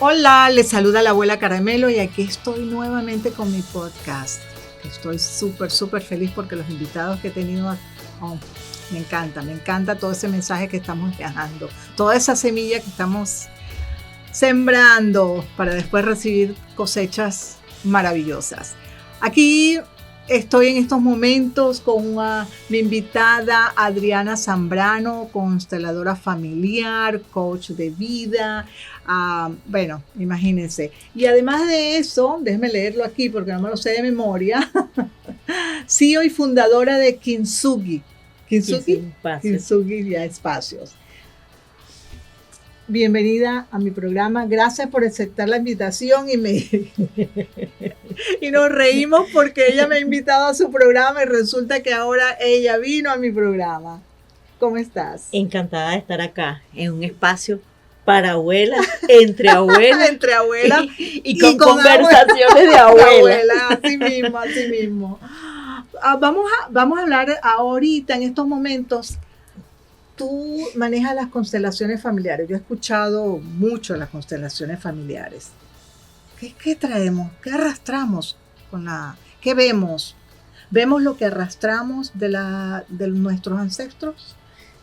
Hola, les saluda la abuela Caramelo y aquí estoy nuevamente con mi podcast. Estoy súper feliz porque los invitados que he tenido, me encanta todo ese mensaje que estamos dejando, toda esa semilla que estamos sembrando para después recibir cosechas maravillosas. Aquí estoy en estos momentos con mi invitada Adriana Zambrano, consteladora familiar, coach de vida. Bueno, imagínense. Y además de eso, déjenme leerlo aquí porque no me lo sé de memoria. CEO y fundadora de Kintsugi. Kintsugi ya Espacios. Bienvenida a mi programa. Gracias por aceptar la invitación y nos reímos porque ella me ha invitado a su programa y resulta que ahora ella vino a mi programa. ¿Cómo estás? Encantada de estar acá en un espacio para abuelas, entre abuelas, y con conversaciones de abuela. Así mismo. Vamos a hablar ahorita en estos momentos. Tú manejas las constelaciones familiares. Yo he escuchado mucho las constelaciones familiares. ¿Qué traemos? ¿Qué arrastramos? ¿Qué vemos? ¿Vemos lo que arrastramos de nuestros ancestros?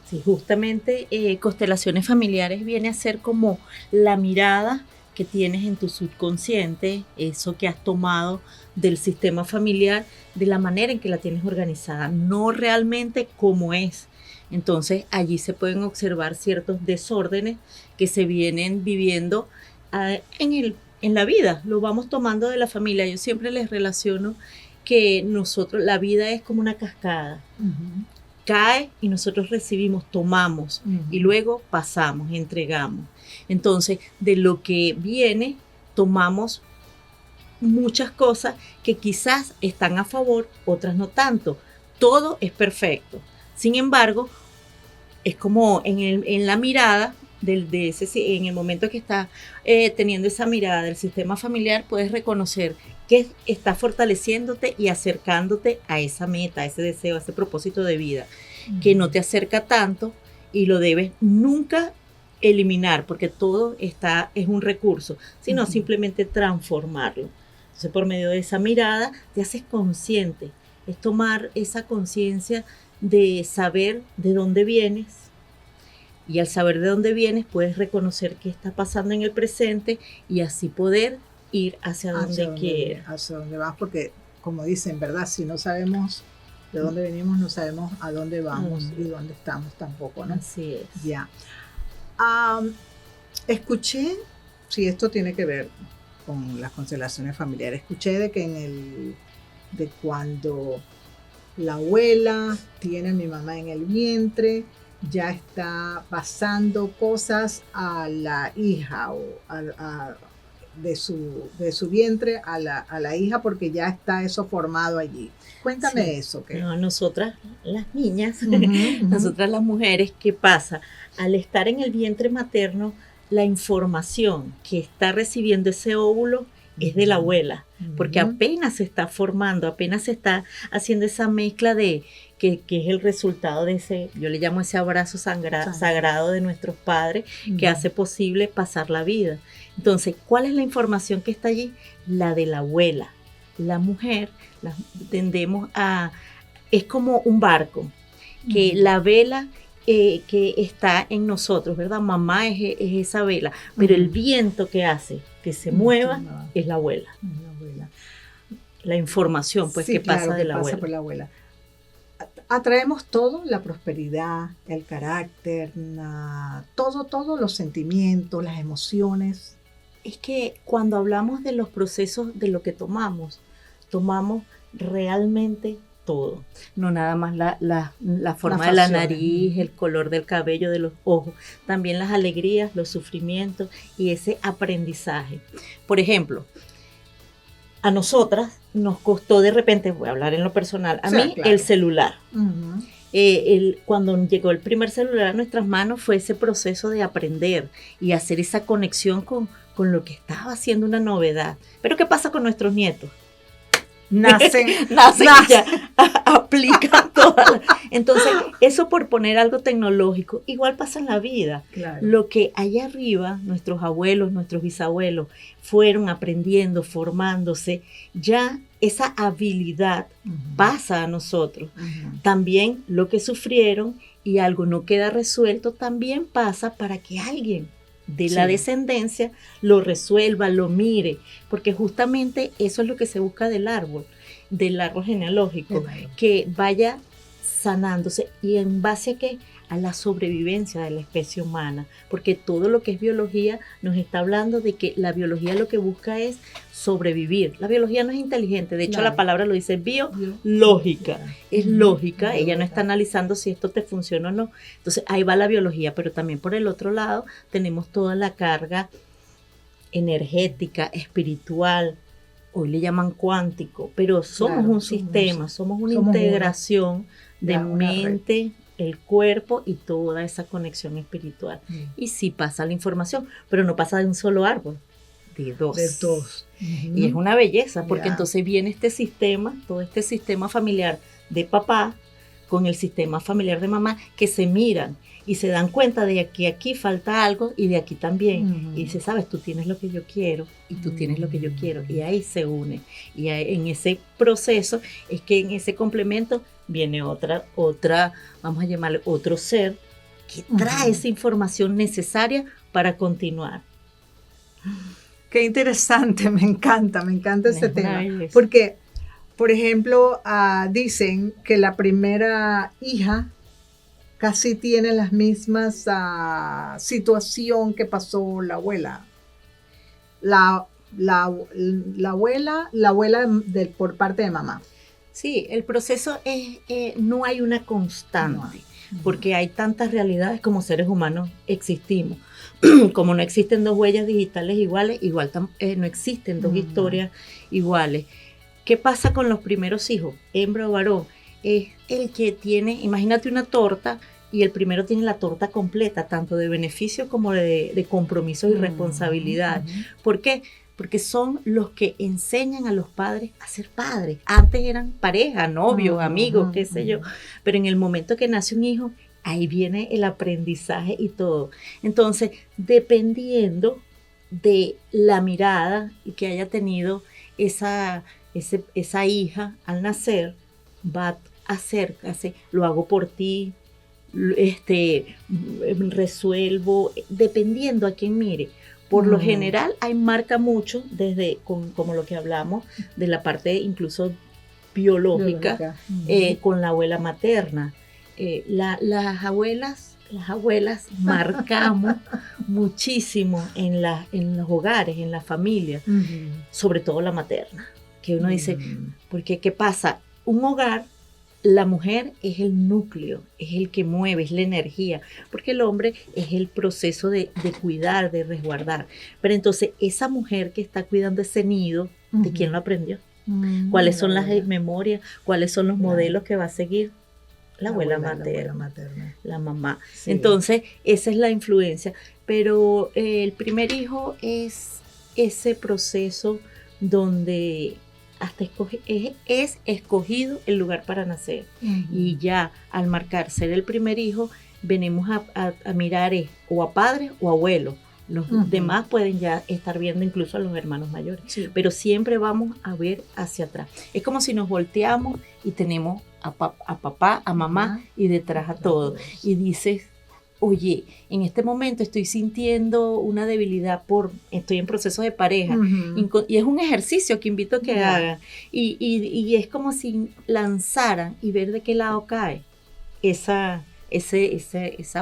Sí, justamente constelaciones familiares viene a ser como la mirada que tienes en tu subconsciente, eso que has tomado del sistema familiar, de la manera en que la tienes organizada, no realmente como es. Entonces allí se pueden observar ciertos desórdenes que se vienen viviendo en la vida, lo vamos tomando de la familia. Yo siempre les relaciono que la vida es como una cascada. Uh-huh. Cae y nosotros recibimos, tomamos, uh-huh, y luego pasamos, entregamos. Entonces, de lo que viene, tomamos muchas cosas que quizás están a favor, otras no tanto. Todo es perfecto. Sin embargo, es como en la mirada en el momento que estás teniendo esa mirada del sistema familiar, puedes reconocer que está fortaleciéndote y acercándote a esa meta, a ese deseo, a ese propósito de vida, que no te acerca tanto y lo debes nunca eliminar, porque todo es un recurso, sino simplemente transformarlo. Entonces, por medio de esa mirada, te haces consciente, es tomar esa conciencia de saber de dónde vienes, y al saber de dónde vienes puedes reconocer qué está pasando en el presente y así poder ir hacia donde quieras. Hacia donde vas, porque como dicen, ¿verdad? Si no sabemos de dónde venimos, no sabemos a dónde vamos y dónde estamos tampoco, ¿no? Así es. Ya. Escuché, si esto tiene que ver con las constelaciones familiares, escuché de cuando la abuela tiene a mi mamá en el vientre, ya está pasando cosas a la hija o de su vientre a la hija, porque ya está eso formado allí. Cuéntame eso. No, nosotras las niñas, nosotras las mujeres, ¿qué pasa? Al estar en el vientre materno, la información que está recibiendo ese óvulo es de la abuela, porque apenas se está formando, apenas se está haciendo esa mezcla que es el resultado de ese, yo le llamo ese abrazo sagrado de nuestros padres, que hace posible pasar la vida. Entonces, ¿cuál es la información que está allí? La de la abuela. La mujer, es como un barco, que la vela que está en nosotros, ¿verdad? Mamá es esa vela, pero el viento que hace que se mueva es la abuela. La información, pues, que pasa de la abuela. Pasa por la abuela. Atraemos todo, la prosperidad, el carácter, todo, los sentimientos, las emociones. Es que cuando hablamos de los procesos de lo que tomamos realmente todo, no nada más la forma de la nariz, el color del cabello, de los ojos, también las alegrías, los sufrimientos y ese aprendizaje. Por ejemplo, a nosotras nos costó de repente, voy a hablar en lo personal, mí claro, el celular. Uh-huh. Cuando llegó el primer celular a nuestras manos fue ese proceso de aprender y hacer esa conexión con lo que estaba haciendo una novedad. Pero ¿qué pasa con nuestros nietos? nacen y ya aplican todas. Entonces, eso por poner algo tecnológico, igual pasa en la vida. Claro. Lo que allá arriba, nuestros abuelos, nuestros bisabuelos, fueron aprendiendo, formándose, ya esa habilidad pasa a nosotros. También lo que sufrieron y algo no queda resuelto, también pasa para que alguien de la descendencia lo resuelva, lo mire, porque justamente eso es lo que se busca del árbol genealógico, que vaya sanándose y en base a qué, a la sobrevivencia de la especie humana, porque todo lo que es biología nos está hablando de que la biología lo que busca es sobrevivir. La biología no es inteligente, de hecho la palabra lo dice biológica, es lógica, ella no está analizando si esto te funciona o no. Entonces ahí va la biología, pero también por el otro lado tenemos toda la carga energética, espiritual, hoy le llaman cuántico, pero somos un sistema, somos una integración de mente, el cuerpo y toda esa conexión espiritual. Y sí pasa la información, pero no pasa de un solo árbol, de dos. De dos. Y es una belleza, porque entonces viene este sistema, todo este sistema familiar de papá con el sistema familiar de mamá, que se miran y se dan cuenta de que aquí falta algo y de aquí también. Y dice, sabes, tú tienes lo que yo quiero y tú tienes lo que yo quiero. Y ahí se une. Y ahí, en ese proceso es que en ese complemento viene otra, vamos a llamarle otro ser que trae esa información necesaria para continuar. Qué interesante, me encanta ese tema. Porque, por ejemplo, dicen que la primera hija casi tiene las mismas situación que pasó la abuela. La abuela por parte de mamá. Sí, el proceso es, no hay una constante, porque hay tantas realidades como seres humanos existimos. Como no existen dos huellas digitales iguales, no existen dos historias iguales. ¿Qué pasa con los primeros hijos, hembra o varón? Es el que tiene, imagínate una torta, y el primero tiene la torta completa, tanto de beneficio como de compromisos y responsabilidad. ¿Por qué? Porque son los que enseñan a los padres a ser padres. Antes eran pareja, novios, amigos, qué sé yo. Pero en el momento que nace un hijo, ahí viene el aprendizaje y todo. Entonces, dependiendo de la mirada que haya tenido esa hija al nacer, va a hacer, lo hago por ti, resuelvo, dependiendo a quién mire. Por lo general, marca mucho, desde como lo que hablamos, de la parte incluso biológica. Con la abuela materna. Las abuelas marcamos muchísimo en los hogares, en la familia, sobre todo la materna, que uno dice, porque ¿qué pasa? Un hogar, la mujer es el núcleo, es el que mueve, es la energía, porque el hombre es el proceso de cuidar, de resguardar. Pero entonces esa mujer que está cuidando ese nido, ¿de quién lo aprendió? ¿Cuáles son las memorias? ¿Cuáles son los modelos que va a seguir? La abuela materna, la mamá. Sí. Entonces, esa es la influencia. Pero el primer hijo es ese proceso donde hasta es escogido el lugar para nacer. Y ya al marcar ser el primer hijo, venimos a mirar o a padres o abuelos. Los demás pueden ya estar viendo incluso a los hermanos mayores. Sí. Pero siempre vamos a ver hacia atrás. Es como si nos volteamos y tenemos a papá, a mamá y detrás a todo. Y dices, oye, en este momento estoy sintiendo una debilidad estoy en proceso de pareja. Y es un ejercicio que invito a que hagan. Y es como si lanzaran y ver de qué lado cae esa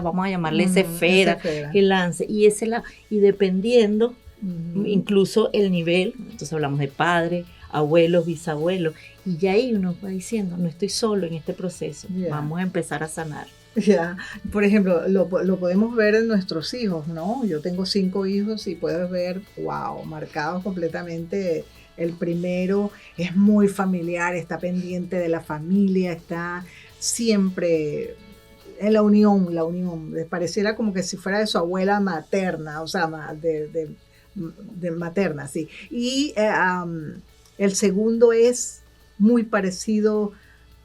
vamos a llamarle esa esfera que lance. Y dependiendo, incluso el nivel, entonces hablamos de padre, abuelos, bisabuelos, y ya ahí uno va diciendo, no estoy solo en este proceso, vamos a empezar a sanar. Por ejemplo, lo podemos ver en nuestros hijos, ¿no? Yo tengo 5 hijos y puedes ver, marcados completamente. El primero es muy familiar, está pendiente de la familia, está siempre en la unión, pareciera como que si fuera de su abuela materna, o sea, de materna, sí. Y el segundo es muy parecido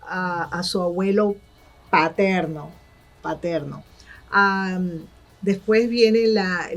a su abuelo paterno. Después viene la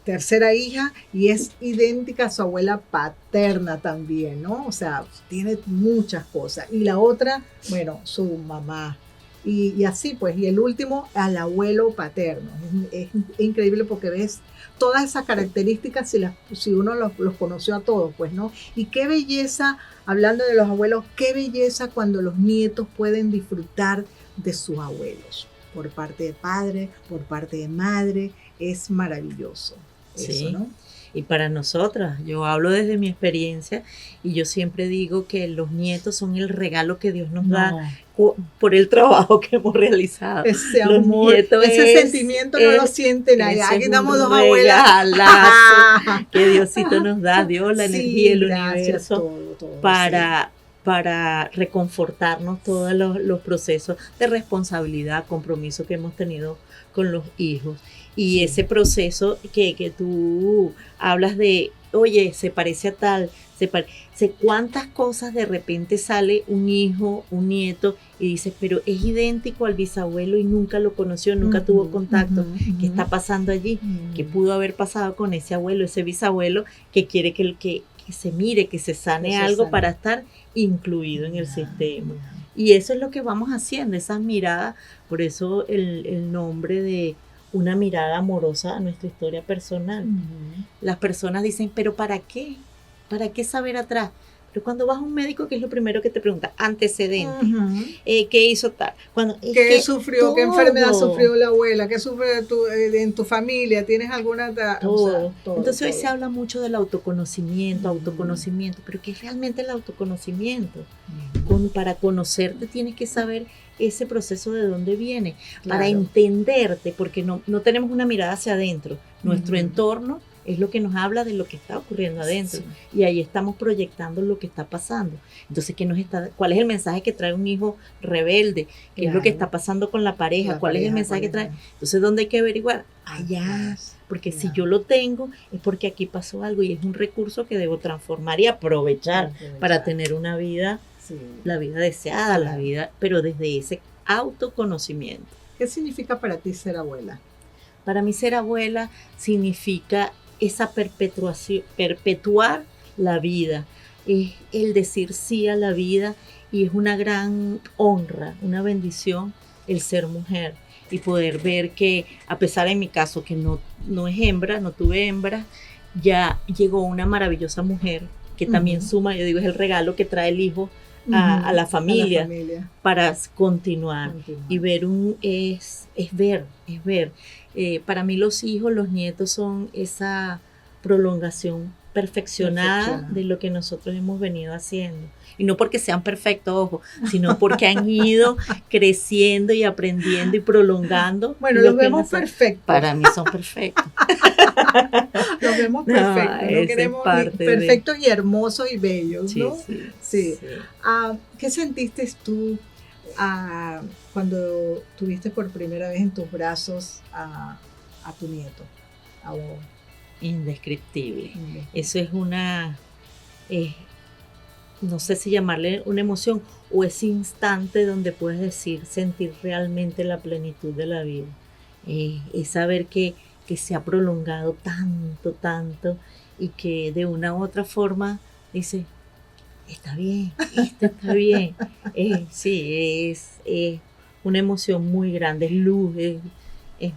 tercera hija y es idéntica a su abuela paterna también, ¿no? O sea, tiene muchas cosas. Y la otra, bueno, su mamá. Y así pues, y el último al abuelo paterno. Es increíble porque ves todas esas características si uno los conoció a todos, pues, ¿no? Y qué belleza, hablando de los abuelos, qué belleza cuando los nietos pueden disfrutar de sus abuelos, por parte de padre, por parte de madre, es maravilloso. Eso, Sí. ¿no? Y para nosotras, yo hablo desde mi experiencia y yo siempre digo que los nietos son el regalo que Dios nos da por el trabajo que hemos realizado. Ese Los amor, nietos ese sentimiento no lo siente nadie. ese Aquí es damos un dos abuelas. regalazo que Diosito nos da, Dios, la Sí, energía, el gracias, universo, todo, para reconfortarnos todos los procesos de responsabilidad, compromiso que hemos tenido con los hijos. Y Sí. ese proceso que tú hablas de, oye, se parece a tal, cuántas cosas de repente sale un hijo, un nieto y dices, pero es idéntico al bisabuelo y nunca lo conoció, nunca tuvo contacto. ¿Qué está pasando allí? ¿Qué pudo haber pasado con ese abuelo, ese bisabuelo que quiere que se mire, que se sane algo para estar incluido en el sistema? Y eso es lo que vamos haciendo, esas miradas, por eso el nombre de una mirada amorosa a nuestra historia personal. Las personas dicen, pero ¿para qué? ¿Para qué saber atrás? Pero cuando vas a un médico, ¿qué es lo primero que te pregunta? Antecedentes. ¿Qué hizo tal? ¿Qué sufrió? ¿Qué enfermedad sufrió la abuela? ¿Qué sufre en tu familia? ¿Tienes alguna? Todo. Entonces hoy se habla mucho del autoconocimiento, pero ¿qué es realmente el autoconocimiento? Para conocerte tienes que saber ese proceso de dónde viene, para entenderte, porque no tenemos una mirada hacia adentro. Nuestro entorno es lo que nos habla de lo que está ocurriendo adentro, y ahí estamos proyectando lo que está pasando. Entonces, ¿cuál es el mensaje que trae un hijo rebelde? ¿Qué es lo que está pasando con la pareja? ¿Cuál es el mensaje que trae? Entonces, ¿dónde hay que averiguar? Allá, porque si yo lo tengo, es porque aquí pasó algo y es un recurso que debo transformar y aprovechar para tener una vida, la vida deseada, la vida, pero desde ese autoconocimiento. ¿Qué significa para ti ser abuela? Para mí ser abuela significa esa perpetuar la vida, es el decir sí a la vida, y es una gran honra, una bendición el ser mujer y poder ver que, a pesar en mi caso que no es hembra, no tuve hembra, ya llegó una maravillosa mujer que también suma, yo digo, es el regalo que trae el hijo a la familia para continuar. Y ver es ver. Para mí los hijos, los nietos son esa prolongación perfeccionada de lo que nosotros hemos venido haciendo. Y no porque sean perfectos, ojo, sino porque han ido creciendo y aprendiendo y prolongando. Bueno, los vemos perfectos. Para mí son perfectos. Los vemos perfectos. No queremos perfectos y hermosos y bellos, ¿no? Sí. ¿Qué sentiste tú cuando tuviste por primera vez en tus brazos a tu nieto? Indescriptible. Eso es no sé si llamarle una emoción, o ese instante donde puedes sentir realmente la plenitud de la vida. Es saber que se ha prolongado tanto, y que de una u otra forma dice, está bien, esto está bien. Sí, es una emoción muy grande, es luz, es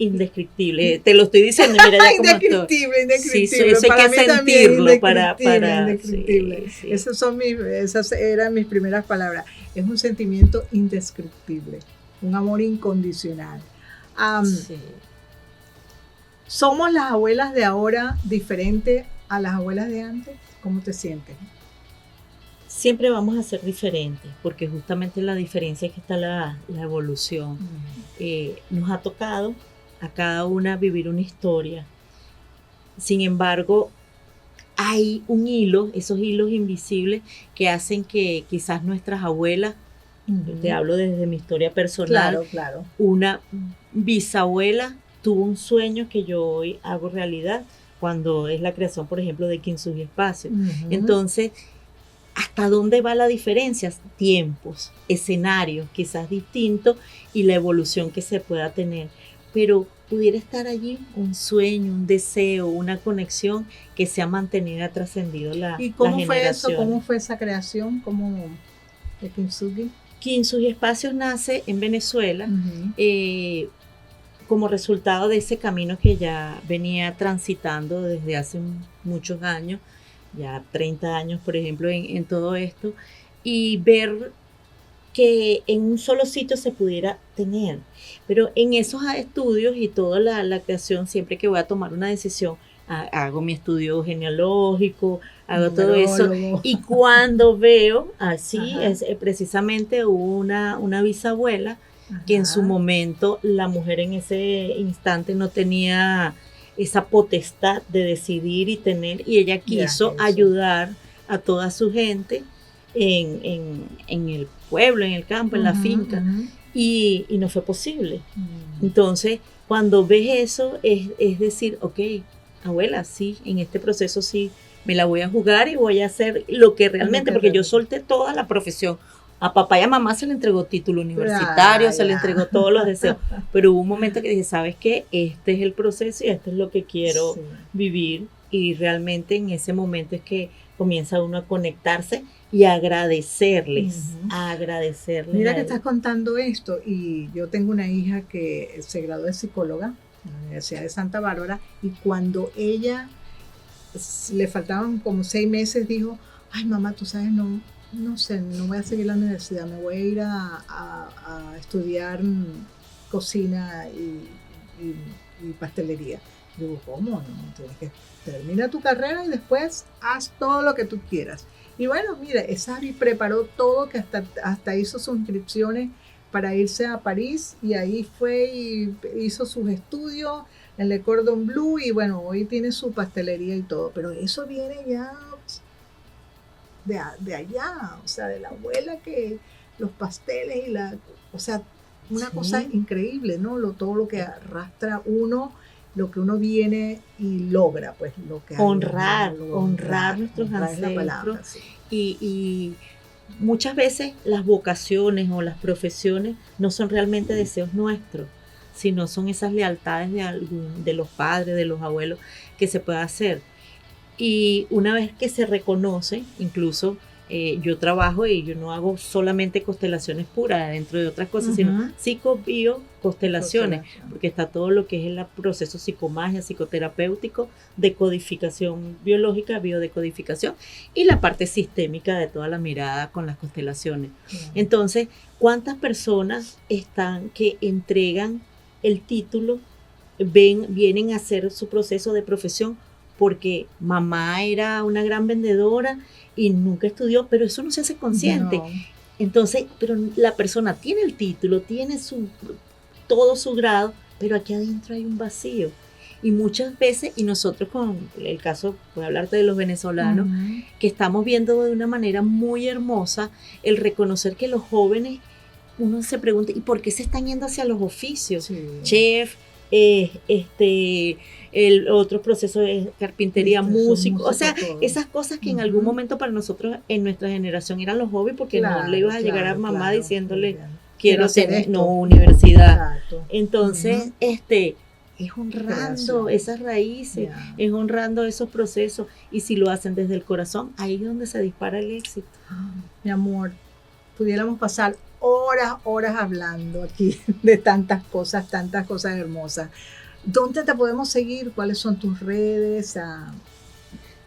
indescriptible. Te lo estoy diciendo, mira ya cómo estoy. Indescriptible. Sí, eso hay que sentirlo para indescriptible. Sí. Esas eran mis primeras palabras. Es un sentimiento indescriptible, un amor incondicional. ¿Somos las abuelas de ahora diferentes a las abuelas de antes? ¿Cómo te sientes? Siempre vamos a ser diferentes, porque justamente la diferencia es que está la evolución. Nos ha tocado a cada una vivir una historia. Sin embargo, hay un hilo, esos hilos invisibles que hacen que quizás nuestras abuelas, te hablo desde mi historia personal, claro. Una bisabuela tuvo un sueño que yo hoy hago realidad, cuando es la creación, por ejemplo, de Kintsugi Espacio. Ujú. Entonces, ¿hasta dónde va la diferencia? Tiempos, escenarios quizás distintos y la evolución que se pueda tener. Pero pudiera estar allí un sueño, un deseo, una conexión que se ha mantenido, ha trascendido ¿Y las cómo fue eso? generaciones. ¿Cómo fue esa creación? ¿Cómo de Kintsugi? Kintsugi Espacios nace en Venezuela Ujú. como resultado de ese camino que ya venía transitando desde hace muchos años, ya 30 años, por ejemplo, en todo esto, y ver que en un solo sitio se pudiera tener. Pero en esos estudios y toda la creación, siempre que voy a tomar una decisión, hago mi estudio genealógico, hago todo eso. Numerólogo. Y cuando veo, así Ajá. es precisamente una bisabuela que en su Ajá. momento la mujer en ese instante no tenía esa potestad de decidir y tener, y ella quiso eso. ayudar a toda su gente en el pueblo, en el campo, en la finca, y no fue posible. Entonces, cuando ves eso, es decir, ok, abuela, sí, en este proceso sí, me la voy a jugar y voy a hacer lo que realmente, porque yo solté toda la profesión. A papá y a mamá se le entregó título universitario, se le entregó todos los deseos, pero hubo un momento que dije, ¿sabes qué? Este es el proceso y esto es lo que quiero vivir, y realmente en ese momento es que comienza uno a conectarse y agradecerles, Mira que estás contando esto, y yo tengo una hija que se graduó de psicóloga en la Universidad de Santa Bárbara, y cuando ella le faltaban como 6 meses, dijo, ay mamá, tú sabes, no sé, no voy a seguir la universidad, me voy a ir a estudiar cocina y pastelería. Digo, ¿cómo? No, tienes que termina tu carrera y después haz todo lo que tú quieras. Y bueno, mira, Sari preparó todo, que hasta hizo sus inscripciones para irse a París, y ahí fue y hizo sus estudios en Le Cordon Bleu, y bueno, hoy tiene su pastelería y todo, pero eso viene ya de allá, o sea, de la abuela, que los pasteles y o sea, una cosa increíble, ¿no? Todo lo que arrastra uno, lo que uno viene y logra, pues lo que honrar nuestros ancestros. Palabra, sí. Y muchas veces las vocaciones o las profesiones no son realmente deseos nuestros, sino son esas lealtades de los padres, de los abuelos, que se puede hacer. Y una vez que se reconoce, incluso yo trabajo y yo no hago solamente constelaciones puras, dentro de otras cosas, sino psico-bio-constelaciones, porque está todo lo que es el proceso psicomagia, psicoterapéutico, decodificación biológica, biodecodificación, y la parte sistémica de toda la mirada con las constelaciones. Entonces, ¿cuántas personas están que entregan el título, vienen a hacer su proceso de profesión porque mamá era una gran vendedora y nunca estudió, pero eso no se hace consciente? Entonces, pero la persona tiene el título, tiene todo su grado, pero aquí adentro hay un vacío. Y muchas veces, y nosotros con el caso, voy a hablarte de los venezolanos, que estamos viendo de una manera muy hermosa el reconocer que los jóvenes, uno se pregunta, ¿y por qué se están yendo hacia los oficios? Chef, el otro proceso es carpintería, músico, o sea, esas cosas que en algún momento para nosotros en nuestra generación eran los hobbies, porque no le ibas a llegar a mamá diciéndole quiero tener universidad. Entonces, es honrando esas raíces, es honrando esos procesos, y si lo hacen desde el corazón, ahí es donde se dispara el éxito. Mi amor, pudiéramos pasar horas hablando aquí de tantas cosas hermosas. ¿Dónde te podemos seguir? ¿Cuáles son tus redes?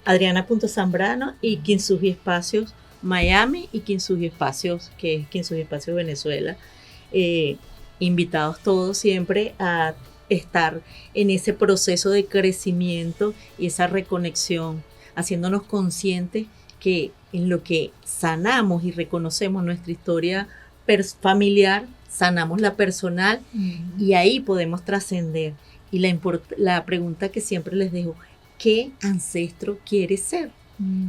Adriana.Zambrano y Kintsugi Espacios Miami y Kintsugi Espacios, que es Kintsugi Espacios Venezuela. Invitados todos siempre a estar en ese proceso de crecimiento y esa reconexión, haciéndonos conscientes que en lo que sanamos y reconocemos nuestra historia familiar, sanamos la personal, y ahí podemos trascender. Y la pregunta que siempre les dejo, ¿qué ancestro quieres ser?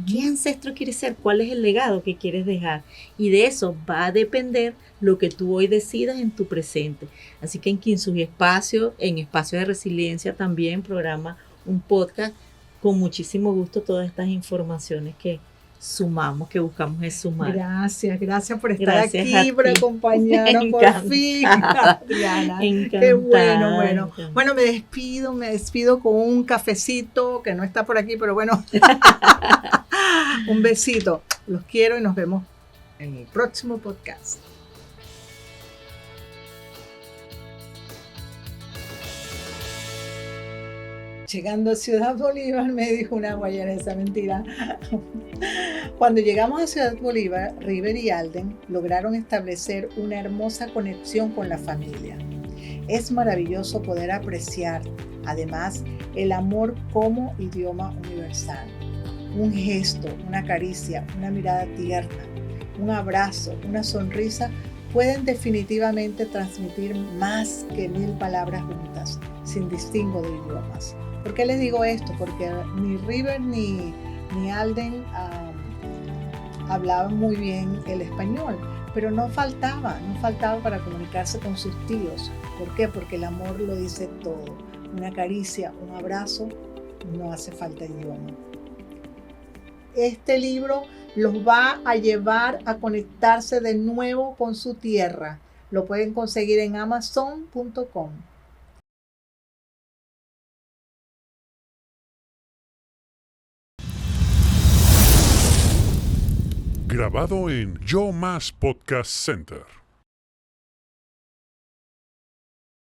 ¿Qué ancestro quieres ser? ¿Cuál es el legado que quieres dejar? Y de eso va a depender lo que tú hoy decidas en tu presente. Así que en Kintsugi Espacio, en Espacio de Resiliencia también programa un podcast con muchísimo gusto todas estas informaciones que sumamos, que buscamos es sumar. Gracias por estar Gracias aquí, por acompañarnos por fin, Adriana. Qué bueno. Bueno, me despido con un cafecito que no está por aquí, pero bueno, un besito. Los quiero y nos vemos en el próximo podcast. Llegando a Ciudad Bolívar, me dijo una guayaresa, mentira. Cuando llegamos a Ciudad Bolívar, River y Alden lograron establecer una hermosa conexión con la familia. Es maravilloso poder apreciar, además, el amor como idioma universal. Un gesto, una caricia, una mirada tierna, un abrazo, una sonrisa pueden definitivamente transmitir más que 1000 palabras juntas, sin distingo de idiomas. ¿Por qué les digo esto? Porque ni River ni Alden hablaban muy bien el español, pero no faltaba para comunicarse con sus tíos. ¿Por qué? Porque el amor lo dice todo. Una caricia, un abrazo, no hace falta idioma. Este libro los va a llevar a conectarse de nuevo con su tierra. Lo pueden conseguir en amazon.com. Grabado en Yo Más Podcast Center.